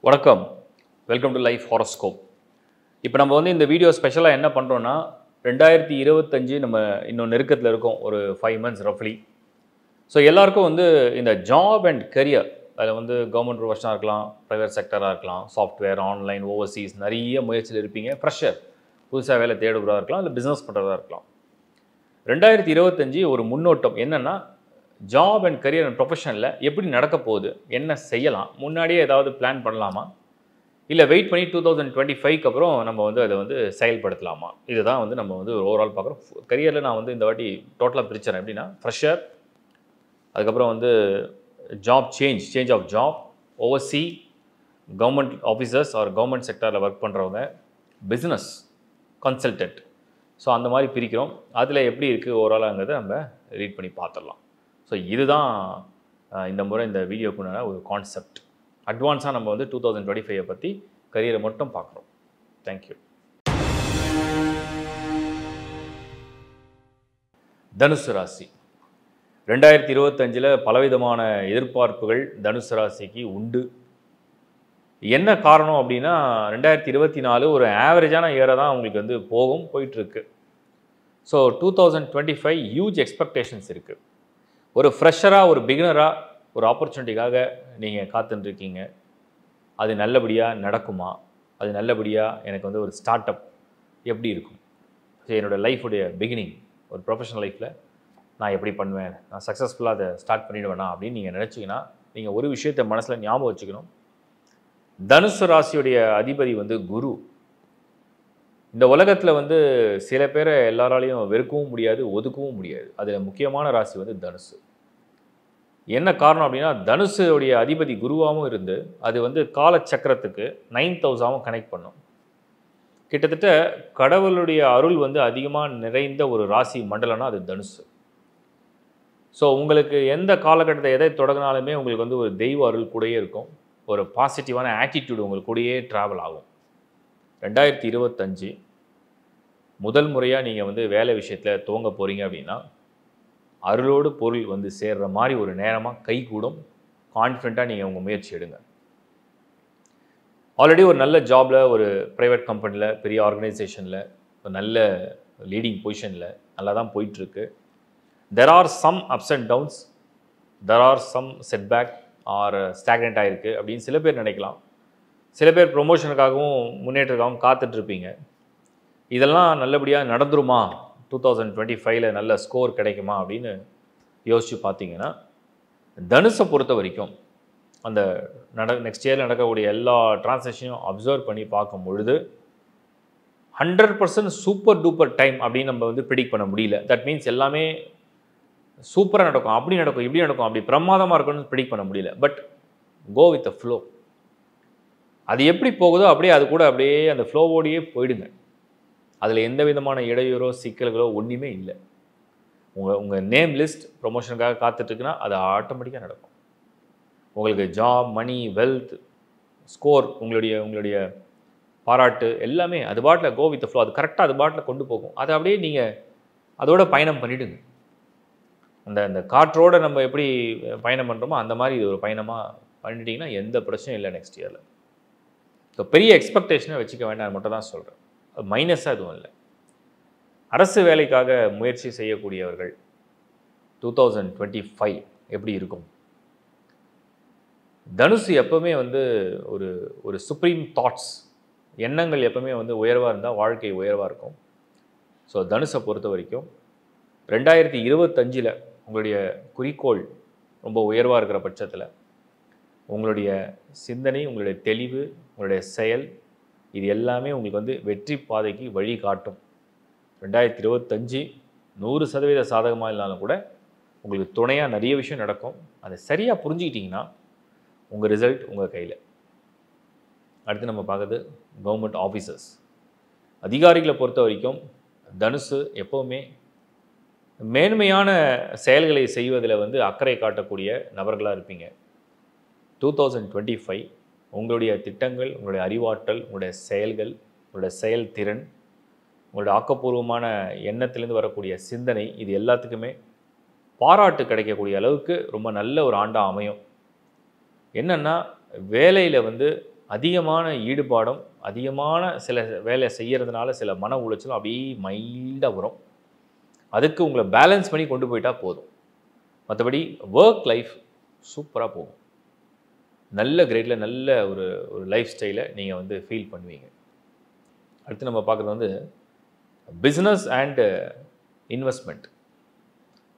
வணக்கம். Welcome to life horoscope. இப்போ நம்ம வந்து இந்த வீடியோ ஸ்பெஷலாக என்ன பண்ணுறோன்னா 2025 நம்ம இன்னும் நெருக்கத்தில் இருக்கோம். ஒரு 5 months ரஃப்லி. ஸோ எல்லாருக்கும் வந்து இந்த ஜாப் அண்ட் கரியர் அதில் வந்து கவர்மெண்ட் ப்ரொஃபஷனாக இருக்கலாம், ப்ரைவேட் செக்டராக இருக்கலாம், சாஃப்ட்வேர், ஆன்லைன், ஓவர்சீஸ் நிறைய முயற்சியில் இருப்பீங்க. ஃப்ரெஷர் புதுசாக வேலை தேடுறதா இருக்கலாம், இல்லை பிஸ்னஸ் பண்ணுறதா இருக்கலாம். 2025 ஒரு முன்னோட்டம் என்னென்னா ஜாப் அண்ட் கரியர் அண்ட் ப்ரொஃபஷனில் எப்படி நடக்க போகுது, என்ன செய்யலாம், முன்னாடியே ஏதாவது பிளான் பண்ணலாமா, இல்லை வெயிட் பண்ணி 2025க்கு அப்புறம் நம்ம வந்து அதை வந்து செயல்படுத்தலாமா, இதுதான் வந்து நம்ம வந்து ஓவரால் பார்க்குறோம். கரியரில் நான் வந்து இந்த வாட்டி டோட்டலாக பிரிச்சுறேன். எப்படின்னா ஃப்ரெஷர், அதுக்கப்புறம் வந்து job change of job, overseas, government officers or government செக்டரில் ஒர்க் பண்ணுறவங்க, பிஸ்னஸ் கன்சல்டன்ட். ஸோ அந்த மாதிரி பிரிக்கிறோம். அதில் எப்படி இருக்குது ஓவராலாங்கிறத நம்ம ரீட் பண்ணி பார்த்துடலாம். ஸோ இதுதான் இந்த முறை இந்த வீடியோக்குண்டான ஒரு கான்செப்ட். அட்வான்ஸாக நம்ம வந்து 2025 பற்றி கரியரை மட்டும் பார்க்குறோம். தேங்க்யூ. தனுசு ராசி 2025 பலவிதமான எதிர்பார்ப்புகள் தனுசு ராசிக்கு உண்டு. என்ன காரணம் அப்படின்னா 2024 ஒரு ஆவரேஜான இயரை தான் உங்களுக்கு வந்து போயிட்டுருக்கு. ஸோ 2025 ஹியூஜ் எக்ஸ்பெக்டேஷன்ஸ் இருக்குது. ஒரு ஃப்ரெஷராக, ஒரு பிகினராக ஒரு ஆப்பர்ச்சுனிட்டிக்காக நீங்கள் காத்துட்டுருக்கீங்க. அது நல்லபடியாக நடக்குமா, அது நல்லபடியாக எனக்கு வந்து ஒரு ஸ்டார்ட் அப் எப்படி இருக்கும், என்னோடய லைஃபுடைய பிகினிங், ஒரு ப்ரொஃபஷனல் லைஃப்பில் நான் எப்படி பண்ணுவேன், நான் சக்ஸஸ்ஃபுல்லாக அதை ஸ்டார்ட் பண்ணிவிடுவேனா அப்படின்னு நீங்கள் நினச்சிங்கன்னா நீங்கள் ஒரு விஷயத்தை மனசில் ஞாபகம் வச்சுக்கணும். தனுசு ராசியுடைய அதிபதி வந்து குரு. இந்த உலகத்தில் வந்து சில பேரை எல்லாராலையும் வெறுக்கவும் முடியாது, ஒதுக்கவும் முடியாது. அதில் முக்கியமான ராசி வந்து தனுசு. என்ன காரணம் அப்படின்னா தனுசுடைய அதிபதி குருவாகவும் இருந்து அது வந்து காலச்சக்கரத்துக்கு 9th ஹவுஸாகவும் கனெக்ட் பண்ணும். கிட்டத்தட்ட கடவுளுடைய அருள் வந்து அதிகமாக நிறைந்த ஒரு ராசி மண்டலம்னா அது தனுசு. ஸோ உங்களுக்கு எந்த காலகட்டத்தை எதை தொடங்கினாலுமே உங்களுக்கு வந்து ஒரு தெய்வ அருள் கூடயே இருக்கும். ஒரு பாசிட்டிவான ஆட்டிடியூடு உங்களுக்கு கூடயே ட்ராவல் ஆகும். 2025 முதல் முறையாக நீங்கள் வந்து வேலை விஷயத்தில் துவங்க போகிறீங்க அப்படின்னா அருளோடு பொருள் வந்து சேர்கிற மாதிரி ஒரு நேரமாக கைகூடும். கான்ஃபிடண்ட்டாக நீங்கள் உங்கள் முயற்சி எடுங்க. ஆல்ரெடி ஒரு நல்ல ஜாபில், ஒரு ப்ரைவேட் கம்பெனியில், பெரிய ஆர்கனைசேஷனில், ஒரு நல்ல லீடிங் பொசிஷனில் நல்லா தான் போயிட்டுருக்கு. There are some ups and downs, there are some setback or stagnant ஆகிருக்கு அப்படின்னு சில பேர் நினைக்கலாம். சில பேர் ப்ரொமோஷனுக்காகவும் முன்னேற்றத்துக்காகவும் காத்துட்ருப்பீங்க. இதெல்லாம் நல்லபடியாக நடந்துருமா, 2025 நல்ல ஸ்கோர் கிடைக்குமா அப்படின்னு யோசித்து பார்த்தீங்கன்னா தனுசை பொறுத்த வரைக்கும் அந்த நெக்ஸ்ட் இயரில் நடக்கக்கூடிய எல்லா டிரான்சாக்ஷனையும் அப்சர்வ் பண்ணி பார்க்கும் பொழுது 100% சூப்பர் டூப்பர் டைம் அப்படின்னு நம்ம வந்து ப்ரிடிக்ட் பண்ண முடியல. தட் மீன்ஸ் எல்லாமே சூப்பராக நடக்கும், அப்படி நடக்கும், இப்படி நடக்கும், அப்படி பிரமாதமாக இருக்கும்னு ப்ரிடிக்ட் பண்ண முடியல. But go with the flow. அது எப்படி போகுதோ அப்படியே அது கூட அப்படியே அந்த ஃப்ளோவோடையே போயிடுங்க. அதில் எந்த விதமான இடையூறோ சிக்கல்களோ ஒன்றுமே இல்லை. உங்கள் நேம் லிஸ்ட் ப்ரொமோஷனுக்காக காத்துட்ருக்குன்னா அது ஆட்டோமேட்டிக்காக நடக்கும். உங்களுக்கு ஜாப், மணி, வெல்த், ஸ்கோர், உங்களுடைய பாராட்டு எல்லாமே அது பாட்டில் கோ வித் ஃப்ளோ. அது கரெக்டாக அது பாட்டில் கொண்டு போகும். அதை அப்படியே நீங்கள் அதோட பயணம் பண்ணிவிடுங்க. அந்த காற்றோடு நம்ம எப்படி பயணம் பண்ணுறோமோ அந்த மாதிரி இது ஒரு பயணமாக பண்ணிட்டீங்கன்னா எந்த பிரச்சனையும் இல்லை நெக்ஸ்ட் இயரில். ஸோ பெரிய எக்ஸ்பெக்டேஷனை வச்சுக்க வேண்டாம் மட்டும் தான் சொல்கிறேன். மைனஸாக எதுவும் இல்லை. அரசு வேலைக்காக முயற்சி செய்யக்கூடியவர்கள் 2025 எப்படி இருக்கும்? தனுசு எப்பவுமே வந்து ஒரு சுப்ரீம் தாட்ஸ், எண்ணங்கள் எப்பவுமே வந்து உயர்வாக இருந்தால் வாழ்க்கை உயர்வாக இருக்கும். ஸோ தனுசை பொறுத்த வரைக்கும் 2025 உங்களுடைய குறிக்கோள் ரொம்ப உயர்வாக இருக்கிற பட்சத்தில் உங்களுடைய சிந்தனை, உங்களுடைய தெளிவு, உங்களுடைய செயல், இது எல்லாமே உங்களுக்கு வந்து வெற்றி பாதைக்கு வழி காட்டும். 2025 100% சாதகமாக இல்லைனாலும் கூட உங்களுக்கு துணையாக நிறைய விஷயம் நடக்கும். அதை சரியாக புரிஞ்சுக்கிட்டிங்கன்னா உங்கள் ரிசல்ட் உங்கள் கையில். அடுத்து நம்ம பார்க்குறது கவர்மெண்ட் ஆஃபீஸர்ஸ், அதிகாரிகளை பொறுத்த வரைக்கும் தனுசு எப்போவுமே மேன்மையான செயல்களை செய்வதில் வந்து அக்கறை காட்டக்கூடிய நபர்களாக இருப்பீங்க. 2025 உங்களுடைய திட்டங்கள், உங்களுடைய அறிவாற்றல், உங்களுடைய செயல்கள், உங்களுடைய செயல்திறன், உங்களுடைய ஆக்கப்பூர்வமான எண்ணத்திலேருந்து வரக்கூடிய சிந்தனை, இது எல்லாத்துக்குமே பாராட்டு கிடைக்கக்கூடிய அளவுக்கு ரொம்ப நல்ல ஒரு ஆண்டாக அமையும். என்னென்னா வேலையில் வந்து அதிகமான ஈடுபாடும் அதிகமான சில வேலை செய்கிறதுனால சில மன உளைச்சலும் அப்படியே மைல்டாக வரும். அதுக்கு உங்களை பேலன்ஸ் பண்ணி கொண்டு போயிட்டா போதும். மற்றபடி ஒர்க் லைஃப் சூப்பராக போகும். நல்ல கிரேடில் நல்ல ஒரு ஒரு லைஃப் ஸ்டைலை நீங்கள் வந்து ஃபீல் பண்ணுவீங்க. அடுத்து நம்ம பார்க்குறது வந்து business and investment.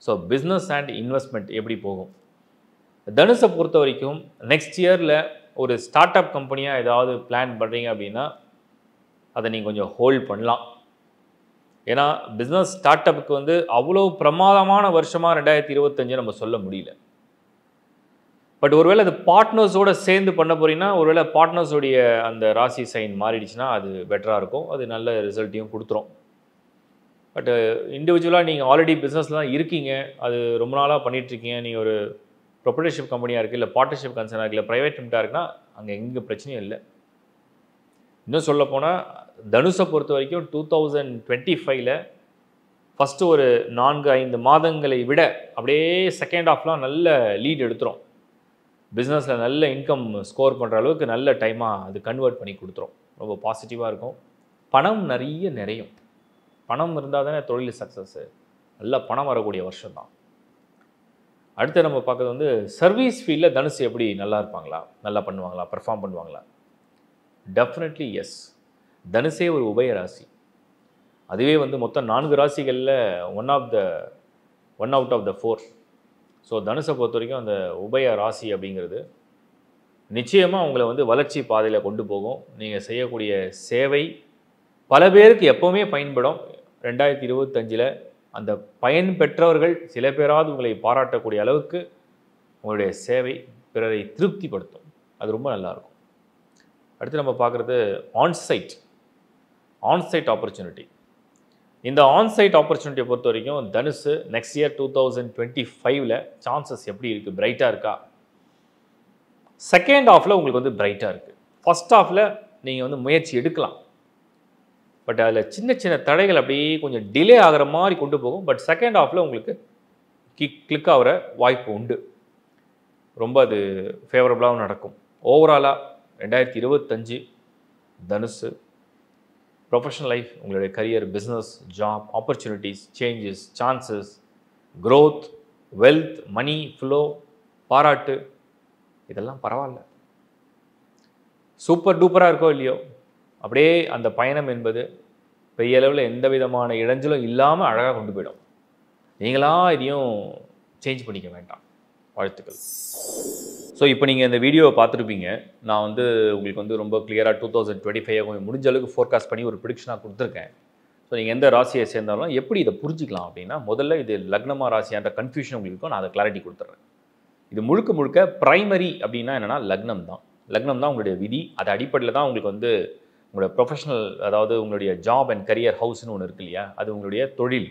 So business and investment எப்படி போகும்? தனுஷை பொறுத்த வரைக்கும் நெக்ஸ்ட் இயரில் ஒரு ஸ்டார்ட் அப் கம்பெனியாக ஏதாவது பிளான் பண்ணுறீங்க அப்படின்னா அதை நீங்கள் கொஞ்சம் ஹோல்ட் பண்ணலாம். ஏன்னா பிஸ்னஸ் ஸ்டார்ட் அப்புக்கு வந்து அவ்வளோ பிரமாதமான வருஷமாக 2025 நம்ம சொல்ல முடியல. பட் ஒருவேளை அது பார்ட்னர்ஸோடு சேர்ந்து பண்ண போகிறீங்கன்னா ஒருவேளை பார்ட்னர்ஸோடைய அந்த ராசி சைன் மாறிடுச்சுன்னா அது பெட்டராக இருக்கும். அது நல்ல ரிசல்ட்டையும் கொடுத்துரும். பட் இண்டிவிஜுவலாக நீங்கள் ஆல்ரெடி பிஸ்னஸ்லாம் இருக்கீங்க, அது ரொம்ப நாளாக பண்ணிகிட்ருக்கீங்க, நீங்கள் ஒரு ப்ரொப்ரைட்டர்ஷிப் கம்பெனியாக இருக்குது, இல்லை பார்ட்னர்ஷிப் கன்சர்னாக இருக்குது, இல்லை ப்ரைவேட் லிமிட்டாக இருக்குன்னா அங்கே எங்கே பிரச்சனையும் இல்லை. இன்னும் சொல்லப்போனால் தனுஷை பொறுத்த வரைக்கும் 2025 ஃபஸ்ட்டு ஒரு 4-5 மாதங்களை விட அப்படியே செகண்ட் ஹாஃப்லாம் நல்ல லீட் எடுத்துரும். பிஸ்னஸில் நல்ல இன்கம் ஸ்கோர் பண்ணுற அளவுக்கு நல்ல டைமாக அது கன்வெர்ட் பண்ணி கொடுத்துரும். ரொம்ப பாசிட்டிவாக இருக்கும். பணம் நிறையும். பணம் இருந்தால் தானே தொழில் சக்ஸஸ்ஸு. நல்ல பணம் வரக்கூடிய வருஷம் தான். அடுத்து நம்ம பார்க்குறது வந்து சர்வீஸ் ஃபீல்டில் தனுஷ் எப்படி நல்லா இருப்பாங்களா, நல்லா பண்ணுவாங்களா, பெர்ஃபார்ம் பண்ணுவாங்களா? Definitely yes. தனுஷே ஒரு உபய ராசி. அதுவே வந்து மொத்தம் 4 ராசிகளில் one out of the 4. So தனுஷை பொறுத்த வரைக்கும் அந்த உபய ராசி அப்படிங்கிறது நிச்சயமாக உங்களை வந்து வளர்ச்சி பாதையில் கொண்டு போகும். நீங்கள் செய்யக்கூடிய சேவை பல பேருக்கு எப்போவுமே பயன்படும். 2025 அந்த பயன் பெற்றவர்கள் சில பேராவது உங்களை பாராட்டக்கூடிய அளவுக்கு உங்களுடைய சேவை பிறரை திருப்திப்படுத்தும். அது ரொம்ப நல்லாயிருக்கும். அடுத்து நம்ம பார்க்குறது ஆன்சைட் ஆப்பர்ச்சுனிட்டி. இந்த ஆன்சைட் ஆப்பர்ச்சுனிட்டியை பொறுத்த வரைக்கும் தனுஷ் நெக்ஸ்ட் இயர் 2025 சான்சஸ் எப்படி இருக்குது? பிரைட்டாக இருக்கா? செகண்ட் ஹாஃபில் உங்களுக்கு வந்து பிரைட்டாக இருக்குது. ஃபஸ்ட் ஹாஃபில் நீங்கள் வந்து முயற்சி எடுக்கலாம். பட் அதில் சின்ன தடைகள் அப்படியே கொஞ்சம் டிலே ஆகிற மாதிரி கொண்டு போகும். பட் செகண்ட் ஹாஃபில் உங்களுக்கு கிளிக் ஆகிற வாய்ப்பு உண்டு. ரொம்ப அது ஃபேவரபுளாகவும் நடக்கும். ஓவராலாக 2025 தனுஷ் ப்ரொஃபஷனல் லைஃப், உங்களுடைய career, business, job, opportunities, changes, chances, growth, wealth, money flow, பாராட்டு, இதெல்லாம் பரவாயில்ல. சூப்பர் டூப்பராக இருக்கோ இல்லையோ, அப்படியே அந்த பயணம் என்பது பெரிய அளவில் எந்த விதமான இடைஞ்சலும் இல்லாமல் அழகாக கொண்டு போயிடும். நீங்களாக இதையும் சேஞ்ச் பண்ணிக்க வேண்டாம். வாழ்த்துக்கள். ஸோ இப்போ நீங்கள் இந்த வீடியோவை பார்த்துருப்பீங்க. நான் வந்து உங்களுக்கு வந்து ரொம்ப கிளியராக 2025 கொஞ்சம் முடிஞ்ச அளவுக்கு ஃபோர்காஸ்ட் பண்ணி ஒரு ப்ரிடிக்ஷனாக கொடுத்துருக்கேன். ஸோ நீங்கள் எந்த ராசியை சேர்ந்தாலும் எப்படி இதை புரிஞ்சிக்கலாம் அப்படின்னா, முதல்ல இது லக்னமா ராசியான்ற கன்ஃபியூஷன் உங்களுக்கு இருக்கும். நான் அதை கிளாரிட்டி கொடுத்துட்றேன். இது முழுக்க ப்ரைமரி அப்படின்னா என்னென்னா லக்னம் தான். லக்னம் தான் உங்களுடைய விதி. அது அடிப்படையில் தான் உங்களுக்கு வந்து உங்களுடைய ப்ரொஃபஷனல், அதாவது உங்களுடைய ஜாப் அண்ட் கரியர் ஹவுஸ்னு ஒன்று இருக்கு இல்லையா, அது உங்களுடைய தொழில்.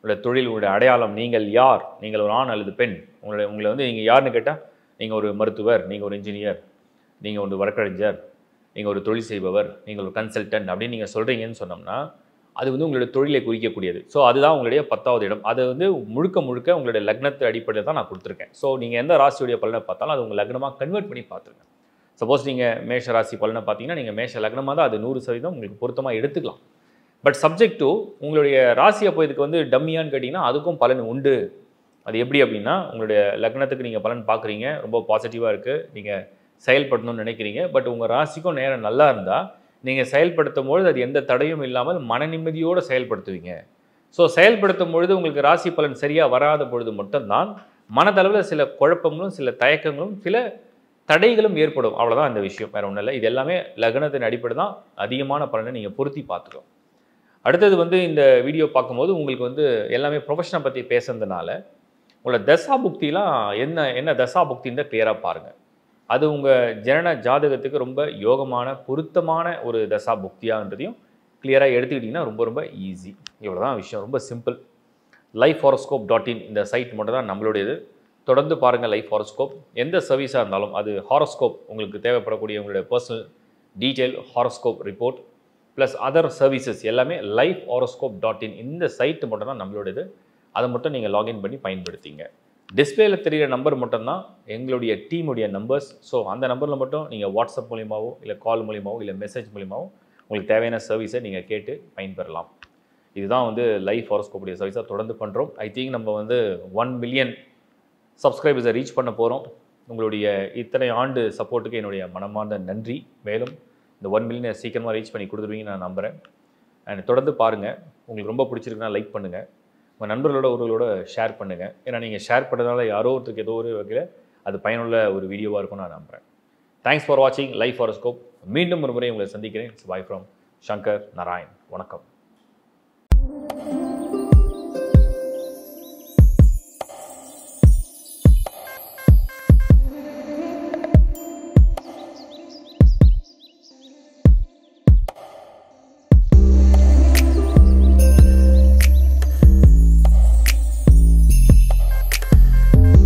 உங்களுடைய அடையாளம். நீங்கள் யார்? நீங்கள் ஒரு ஆண் அல்லது பெண். உங்களை வந்து நீங்கள் யாருன்னு கேட்டால், நீங்கள் ஒரு மருத்துவர், நீங்கள் ஒரு இன்ஜினியர், நீங்கள் ஒரு வழக்கறிஞர், நீங்கள் ஒரு தொழில் செய்பவர், நீங்கள் ஒரு கன்சல்டன்ட் அப்படின்னு நீங்கள் சொல்கிறீங்கன்னு சொன்னோம்னா அது வந்து உங்களுடைய தொழிலை குறிக்கக்கூடியது. ஸோ அதுதான் உங்களுடைய 10வது இடம். அது வந்து முழுக்க உங்களுடைய லக்னத்து அடிப்படையில் தான் நான் கொடுத்துருக்கேன். ஸோ நீங்கள் எந்த ராசியுடைய பலனை பார்த்தாலும் அது உங்கள் லக்னமாக கன்வெர்ட் பண்ணி பார்த்துருங்க. சப்போஸ் நீங்கள் மேஷ ராசி பலனை பார்த்தீங்கன்னா நீங்கள் மேஷ லக்னமாக தான் அது 100% உங்களுக்கு பொருத்தமாக எடுத்துக்கலாம். பட் சப்ஜெக்ட் டு உங்களுடைய ராசி அப்போ இதுக்கு வந்து டம்மியான்னு கேட்டிங்கன்னா அதுக்கும் பலன் உண்டு. அது எப்படி அப்படின்னா, உங்களுடைய லக்னத்துக்கு நீங்கள் பலன் பார்க்குறீங்க, ரொம்ப பாசிட்டிவாக இருக்குது, நீங்கள் செயல்படணும்னு நினைக்கிறீங்க. பட் உங்கள் ராசிக்கும் நேரம் நல்லா இருந்தால் நீங்கள் செயல்படுத்தும் பொழுது அது எந்த தடையும் இல்லாமல் மன நிம்மதியோடு செயல்படுத்துவீங்க. ஸோ செயல்படுத்தும் பொழுது உங்களுக்கு ராசி பலன் சரியாக வராத பொழுது மட்டும்தான் மனதளவில் சில குழப்பங்களும் சில தயக்கங்களும் சில தடைகளும் ஏற்படும். அவ்வளோதான் இந்த விஷயம், வேறு ஒன்றும் இல்லை. இது எல்லாமே லக்னத்தின் அடிப்படை தான். அதிகமான பலனை நீங்கள் பொருத்தி பார்த்துக்கலாம். அடுத்தது வந்து இந்த வீடியோ பார்க்கும்போது உங்களுக்கு வந்து எல்லாமே ப்ரொஃபஷனை பற்றி பேசுறதுனால உங்களோட தசா புக்திலாம் என்ன தசா புக்தின்னு கிளியராக பாருங்கள். அது உங்கள் ஜனன ஜாதகத்துக்கு ரொம்ப யோகமான பொருத்தமான ஒரு தசா புக்தியான்றதையும் கிளியராக எடுத்துக்கிட்டிங்கன்னா ரொம்ப ஈஸி. இவ்வளோ தான் விஷயம், ரொம்ப சிம்பிள். lifehoroscope.in இந்த சைட் மட்டும் தான் நம்மளுடையது. தொடர்ந்து பாருங்கள் லைஃப் ஹாரோஸ்கோப். எந்த சர்வீஸாக இருந்தாலும் அது ஹாரோஸ்கோப், உங்களுக்கு தேவைப்படக்கூடிய உங்களுடைய personal detail horoscope report plus other services எல்லாமே lifehoroscope.in இந்த சைட்டு மட்டும் தான் நம்மளுடையது. அதை மட்டும் நீங்கள் லாகின் பண்ணி பயன்படுத்திங்க. டிஸ்பிளேல தெரிகிற நம்பர் மட்டும்தான் எங்களுடைய டீமுடைய நம்பர்ஸ். ஸோ அந்த நம்பரில் மட்டும் நீங்கள் வாட்ஸ்அப் மூலியமாகவோ இல்லை கால் மூலியமாகவோ இல்லை மெசேஜ் மூலியமாகவோ உங்களுக்கு தேவையான சர்வீஸை நீங்கள் கேட்டு பயன்பெறலாம். இதுதான் வந்து லைஃப் ஹாரோஸ்கோப்புடைய சர்வீஸாக தொடர்ந்து பண்ணுறோம். ஐ திங்க் நம்ம வந்து 1 மில்லியன் சப்ஸ்கிரைபர்ஸை ரீச் பண்ண போகிறோம். உங்களுடைய இத்தனை ஆண்டு சப்போர்ட்டுக்கு என்னுடைய மனமார்ந்த நன்றி. மேலும் இந்த 1 மில்லியனை சீக்கிரமாக ரீச் பண்ணி கொடுத்துருவீங்கன்னு நான் நம்புகிறேன். அண்ட் தொடர்ந்து பாருங்கள். உங்களுக்கு ரொம்ப பிடிச்சிருக்குன்னா லைக் பண்ணுங்கள், உங்கள் நண்பர்களோட ஒருவர்களோட ஷேர் பண்ணுங்கள். ஏன்னா நீங்கள் ஷேர் பண்ணுறதுனால யாரோ ஒருத்தருக்கு ஏதோ ஒரு வகையில் அது பயனுள்ள ஒரு வீடியோவாக இருக்கும்னு நான் நம்புகிறேன். தேங்க்ஸ் ஃபார் வாட்சிங் லைஃப் ஹாரோஸ்கோப். மீண்டும் ஒரு முறை உங்களை சந்திக்கிறேன். Bye from Shankar Narayan. வணக்கம்.